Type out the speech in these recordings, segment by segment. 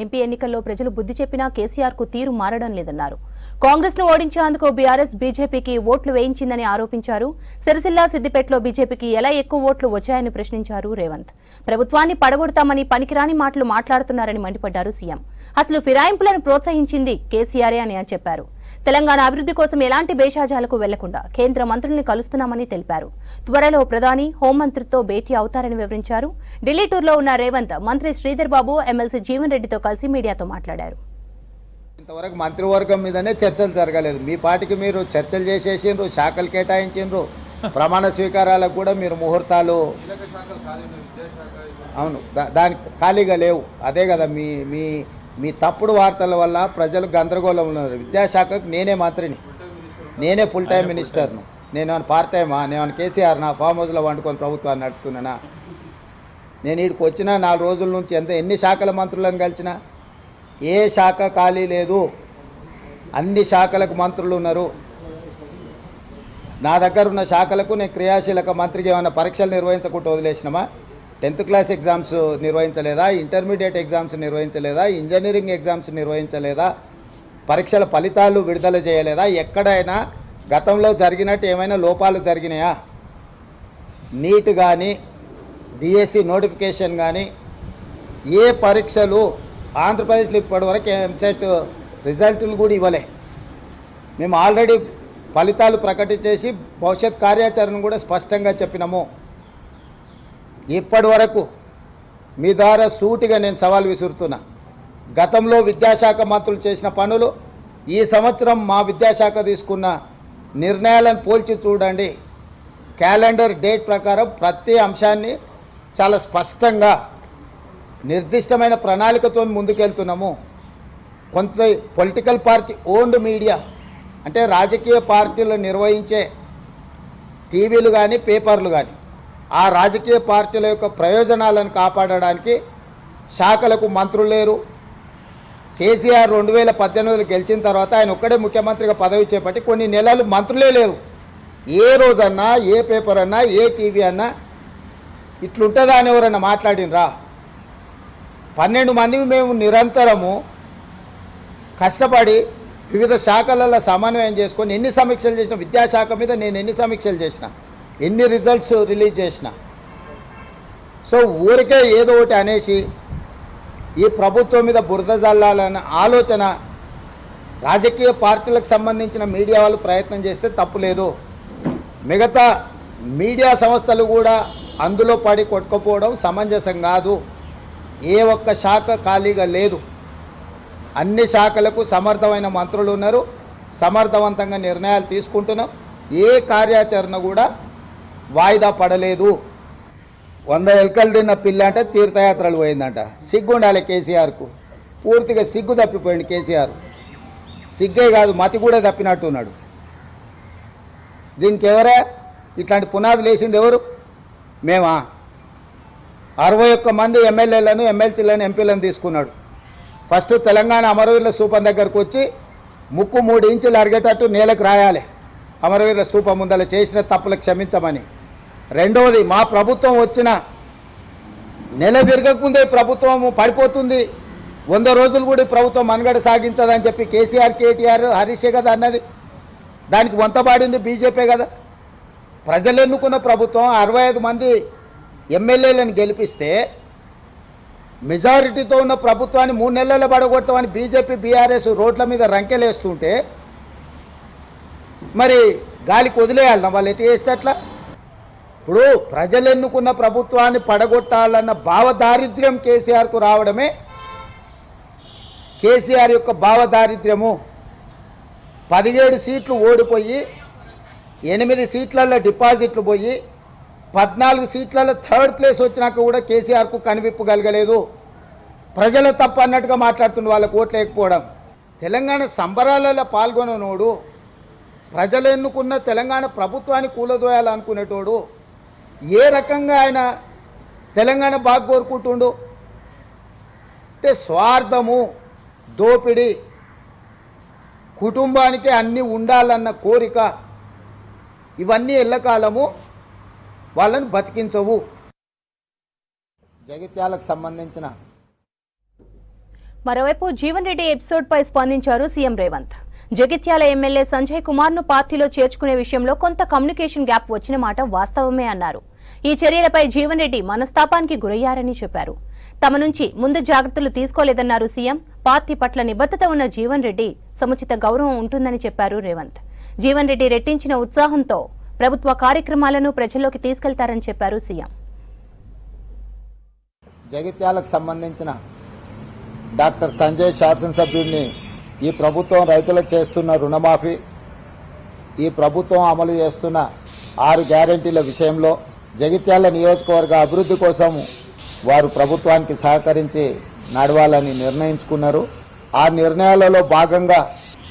MP ఎన్నికల్లో ప్రజలు బుద్ధి చెప్పినా కేసీఆర్ కు తీరు మారడం లేదన్నారు. కాంగ్రెస్ ను ఓడించేందుకు బీఆర్ఎస్ బీజేపీకి ఓట్లు వేయించిందని ఆరోపించారు. సిరిసిల్ల సిద్దిపేటలో బీజేపీకి ఎలా ఎక్కువ ఓట్లు వచ్చాయని ప్రశ్నించారు రేవంత్. ప్రభుత్వాన్ని పడగొడతామని పనికిరాని మాటలు మాట్లాడుతున్నారని మండిపడ్డారు సీఎం. అసలు ఫిరాయింపులను ప్రోత్సహించింది కేసీఆరే అని చెప్పారు. తెలంగాణ అభివృద్ధి కోసం ఎలాంటి భేషజాలకు వెళ్లకుండా కేంద్ర మంత్రుల్ని కలుస్తున్నామని తెలిపారు. త్వరలో ప్రధాని హోంమంత్రితో భేటీ అవుతారని వివరించారు. ఢిల్లీ టూర్లో ఉన్న రేవంత్ మంత్రి శ్రీధర్ బాబు, ఎమ్మెల్సీ జీవన్ రెడ్డితో కలిసి మీడియాతో మాట్లాడారు. ఇంతవరకు మంత్రివర్గం మీదనే చర్చలు జరగలేదు. మీ పార్టీకి మీరు చర్చలు చేసేసిండ్రు, శాఖలు కేటాయించిండ్రు, ప్రమాణ స్వీకారాలకు కూడా మీరు ముహూర్తాలు అవును దానికి ఖాళీగా లేవు. అదే కదా మీ మీ మీ తప్పుడు వార్తల వల్ల ప్రజలు గందరగోళంలో ఉన్నారు. విద్యాశాఖకు నేనే మంత్రిని, నేనే ఫుల్ టైం మినిస్టర్ను. నేను పార్ట్ టైమా? నేను కేసీఆర్ నా ఫామ్ హౌస్లో వండుకొని ప్రభుత్వాన్ని నడుపుతున్నానా? నేను వీడికి వచ్చిన 4 రోజుల నుంచి ఎన్ని శాఖల మంత్రులను కలిసినా ఏ శాఖ ఖాళీ లేదు. అన్ని శాఖలకు మంత్రులు ఉన్నారు. నా దగ్గర ఉన్న శాఖలకు నేను క్రియాశీలక మంత్రికి ఏమైనా పరీక్షలు నిర్వహించకుండా వదిలేసినామా? 10th క్లాస్ ఎగ్జామ్స్ నిర్వహించలేదా? ఇంటర్మీడియట్ ఎగ్జామ్స్ నిర్వహించలేదా? ఇంజనీరింగ్ ఎగ్జామ్స్ నిర్వహించలేదా? పరీక్షల ఫలితాలు విడుదల చేయలేదా? ఎక్కడైనా గతంలో జరిగినట్టు ఏమైనా లోపాలు జరిగినాయా? నీట్ కానీ డిఎస్సి నోటిఫికేషన్ కానీ ఏ పరీక్షలు ఆంధ్రప్రదేశ్లో ఇప్పటివరకు ఎంసెట్ రిజల్టులు కూడా ఇవ్వలే. మేము ఆల్రెడీ ఫలితాలు ప్రకటించేసి భవిష్యత్ కార్యాచరణ కూడా స్పష్టంగా చెప్పినాము. ఇప్పటి వరకు మీ ద్వారా సూటిగా నేను సవాల్ విసురుతున్నా. గతంలో విద్యాశాఖ మంత్రులు చేసిన పనులు, ఈ సంవత్సరం మా విద్యాశాఖ తీసుకున్న నిర్ణయాలను పోల్చి చూడండి. క్యాలెండర్ డేట్ ప్రకారం ప్రతి అంశాన్ని చాలా స్పష్టంగా నిర్దిష్టమైన ప్రణాళికతో ముందుకెళ్తున్నాము. కొంత పొలిటికల్ పార్టీ ఓన్డ్ మీడియా అంటే రాజకీయ పార్టీలు నిర్వహించే టీవీలు కానీ పేపర్లు కానీ ఆ రాజకీయ పార్టీల యొక్క ప్రయోజనాలను కాపాడడానికి శాఖలకు మంత్రులు లేరు. కేసీఆర్ 2018 గెలిచిన తర్వాత ఆయన ఒక్కడే ముఖ్యమంత్రిగా పదవి చేపట్టి కొన్ని నెలలు మంత్రులే లేరు. ఏ రోజన్నా, ఏ పేపర్ అన్నా, ఏ టీవీ అన్నా ఇట్లుంటుందా అని ఎవరన్నా మాట్లాడినరా? 12 మంది మేము నిరంతరము కష్టపడి వివిధ శాఖలలో సమన్వయం చేసుకొని ఎన్ని సమీక్షలు చేసిన, విద్యాశాఖ మీద నేను ఎన్ని సమీక్షలు చేసిన, ఎన్ని రిజల్ట్స్ రిలీజ్ చేసిన. సో ఊరికే ఏదో ఒకటి అనేసి ఈ ప్రభుత్వం మీద బురద జల్లాలన్న ఆలోచన రాజకీయ పార్టీలకు సంబంధించిన మీడియా వాళ్ళు ప్రయత్నం చేస్తే తప్పు లేదు. మిగతా మీడియా సంస్థలు కూడా అందులో పడి కొట్టుకుపోవడం సమంజసం కాదు. ఏ ఒక్క శాఖ ఖాళీగా లేదు. అన్ని శాఖలకు సమర్థమైన మంత్రులు ఉన్నారు. సమర్థవంతంగా నిర్ణయాలు తీసుకుంటున్నాం. ఏ కార్యాచరణ కూడా వాయిదా పడలేదు. 100 ఎలుకలు తిన్న పిల్ల అంటే తీర్థయాత్రలు పోయిందంట. సిగ్గు ఉండాలి కేసీఆర్కు. పూర్తిగా సిగ్గు తప్పిపోయింది కేసీఆర్. సిగ్గే కాదు, మతి కూడా తప్పినట్టున్నాడు. దీనికి ఎవరే ఇట్లాంటి పునాదులు వేసింది ఎవరు? మేమా? 61 మంది ఎమ్మెల్యేలను, ఎమ్మెల్సీలను, ఎంపీలను తీసుకున్నాడు. ఫస్ట్ తెలంగాణ అమరవీరుల స్తూపం దగ్గరకు వచ్చి ముక్కు 3 ఇంచులు అరిగేటట్టు నేలకు రాయాలి. అమరవీరుల స్తూపం ముందర చేసిన తప్పులకు క్షమించమని. రెండవది, మా ప్రభుత్వం వచ్చిన నెల తిరగకముందే ప్రభుత్వం పడిపోతుంది, 100 రోజులు కూడా ప్రభుత్వం మనుగడ సాగించదని చెప్పి కేసీఆర్, కేటీఆర్, హరీషే కదా అన్నది. దానికి వంతపాడింది బీజేపీ కదా. ప్రజలు ఎన్నుకున్న ప్రభుత్వం 65 మంది ఎమ్మెల్యేలను గెలిపిస్తే మెజారిటీతో ఉన్న ప్రభుత్వాన్ని 3 నెలల్లో పడగొడతామని బీజేపీ, బీఆర్ఎస్ రోడ్ల మీద రంకెలేస్తుంటే మరి గాలికి వదిలేయాలన్నా వాళ్ళు ఎటు చేస్తే అట్లా? ఇప్పుడు ప్రజలు ఎన్నుకున్న ప్రభుత్వాన్ని పడగొట్టాలన్న భావదారిద్ర్యం కేసీఆర్కు రావడమే కేసీఆర్ యొక్క భావదారిద్ర్యము. 17 సీట్లు ఓడిపోయి 8 సీట్లలో డిపాజిట్లు పోయి 14 సీట్లలో 3rd ప్లేస్ వచ్చినాక కూడా కేసీఆర్కు కనివిప్పగలగలేదు. ప్రజల తప్పు అన్నట్టుగా మాట్లాడుతున్న వాళ్ళకు ఓట్లు లేకపోవడం. తెలంగాణ సంబరాలలో పాల్గొననోడు, ప్రజలు ఎన్నుకున్న తెలంగాణ ప్రభుత్వాన్ని కూలదోయాలనుకునేటోడు ఏ రకంగా ఆయన తెలంగాణ బాగా కోరుకుంటుండు? అంటే స్వార్థము, దోపిడి, కుటుంబానికి అన్నీ ఉండాలన్న కోరిక, ఇవన్నీ ఎల్లకాలము వాళ్ళని బతికించవు. జగిత్యాలకు సంబంధించిన మరోవైపు జీవన్ రెడ్డి ఎపిసోడ్ పై స్పందించారు సీఎం రేవంత్. జగిత్యాల ఎమ్మెల్యే సంజయ్ కుమార్ ను పార్టీలో చేర్చుకునే విషయంలో కొంత కమ్యూనికేషన్ గ్యాప్ వచ్చిన మాట వాస్తవమే అన్నారు. ఈ చర్యలపై జీవన్ రెడ్డి మనస్తాపానికి గురయ్యారని చెప్పారు. తమ నుంచి ముందు జాగ్రత్తలు తీసుకోలేదన్నారు సీఎం. పార్టీ పట్ల నిబద్ధత ఉన్న జీవన్ రెడ్డి సముచిత గౌరవం ఉంటుందని చెప్పారు రేవంత్. జీవన్ రెడ్డి రెట్టించిన ఉత్సాహంతో ప్రభుత్వ కార్యక్రమాలను ప్రజల్లోకి తీసుకెళ్తారని చెప్పారు సీఎం. జగిత్యాలకు సంబంధించిన డాక్టర్ సంజయ్ శాసనసభ్యుడిని ఈ ప్రభుత్వం రైతులకు చేస్తున్న రుణమాఫీ, ఈ ప్రభుత్వం అమలు చేస్తున్న 6 గ్యారెంటీల విషయంలో జగిత్యాల నియోజకవర్గ అభివృద్ధి కోసం వారు ప్రభుత్వానికి సహకరించి నడవాలని నిర్ణయించుకున్నారు. ఆ నిర్ణయాలలో భాగంగా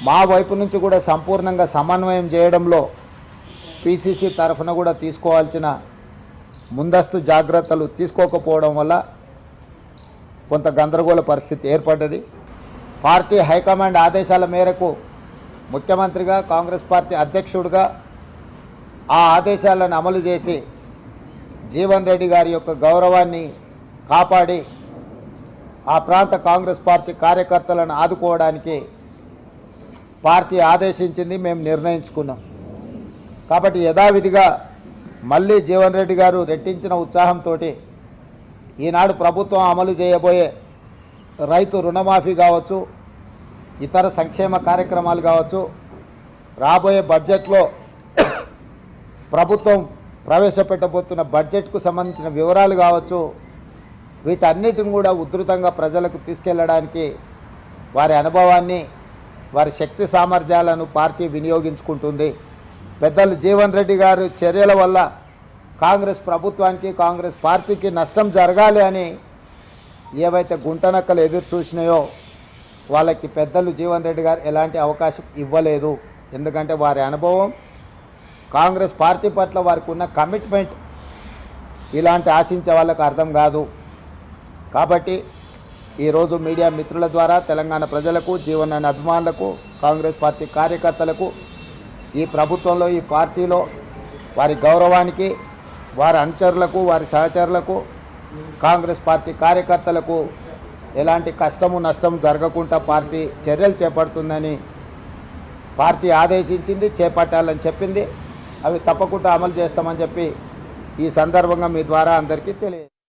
మా వైపు నుంచి కూడా సంపూర్ణంగా సమన్వయం చేయడంలో పిసిసి తరఫున కూడా తీసుకోవాల్సిన ముందస్తు జాగ్రత్తలు తీసుకోకపోవడం వల్ల కొంత గందరగోళ పరిస్థితి ఏర్పడ్డది. పార్టీ హైకమాండ్ ఆదేశాల మేరకు ముఖ్యమంత్రిగా, కాంగ్రెస్ పార్టీ అధ్యక్షుడిగా ఆ ఆదేశాలను అమలు చేసి జీవన్ రెడ్డి గారి యొక్క గౌరవాన్ని కాపాడి ఆ ప్రాంత కాంగ్రెస్ పార్టీ కార్యకర్తలను ఆదుకోవడానికి పార్టీ ఆదేశించింది, మేము నిర్ణయించుకున్నాం. కాబట్టి యథావిధిగా మళ్ళీ జీవన్ రెడ్డి గారు రెట్టించిన ఉత్సాహంతో ఈనాడు ప్రభుత్వం అమలు చేయబోయే రైతు రుణమాఫీ కావచ్చు, ఇతర సంక్షేమ కార్యక్రమాలు కావచ్చు, రాబోయే బడ్జెట్లో ప్రభుత్వం ప్రవేశపెట్టబోతున్న బడ్జెట్కు సంబంధించిన వివరాలు కావచ్చు, వీటన్నిటిని కూడా ఉధృతంగా ప్రజలకు తీసుకెళ్లడానికి వారి అనుభవాన్ని, వారి శక్తి సామర్థ్యాలను పార్టీ వినియోగించుకుంటుంది. పెద్దలు జీవన్ రెడ్డి గారి చర్యల వల్ల కాంగ్రెస్ ప్రభుత్వానికి, కాంగ్రెస్ పార్టీకి నష్టం జరగాలి అని ఏవైతే గుంటనక్కలు ఎదురు చూసినాయో వాళ్ళకి పెద్దలు జీవన్ రెడ్డి గారు ఎలాంటి అవకాశం ఇవ్వలేదు. ఎందుకంటే వారి అనుభవం, కాంగ్రెస్ పార్టీ పట్ల వారికి ఉన్న కమిట్మెంట్ ఇలాంటి ఆశించే వాళ్ళకు అర్థం కాదు. కాబట్టి ఈరోజు మీడియా మిత్రుల ద్వారా తెలంగాణ ప్రజలకు, జీవన్ అనే అభిమానులకు, కాంగ్రెస్ పార్టీ కార్యకర్తలకు, ఈ ప్రభుత్వంలో, ఈ పార్టీలో వారి గౌరవానికి, వారి అనుచరులకు, వారి సహచరులకు, కాంగ్రెస్ పార్టీ కార్యకర్తలకు ఎలాంటి కష్టము నష్టము జరగకుండా పార్టీ చర్యలు చేపడుతుందని పార్టీ ఆదేశించింది, చేపట్టాలని చెప్పింది. అవి తప్పకుండా అమలు చేస్తామని చెప్పి ఈ సందర్భంగా మీ ద్వారా అందరికీ తెలియజేస్తాను.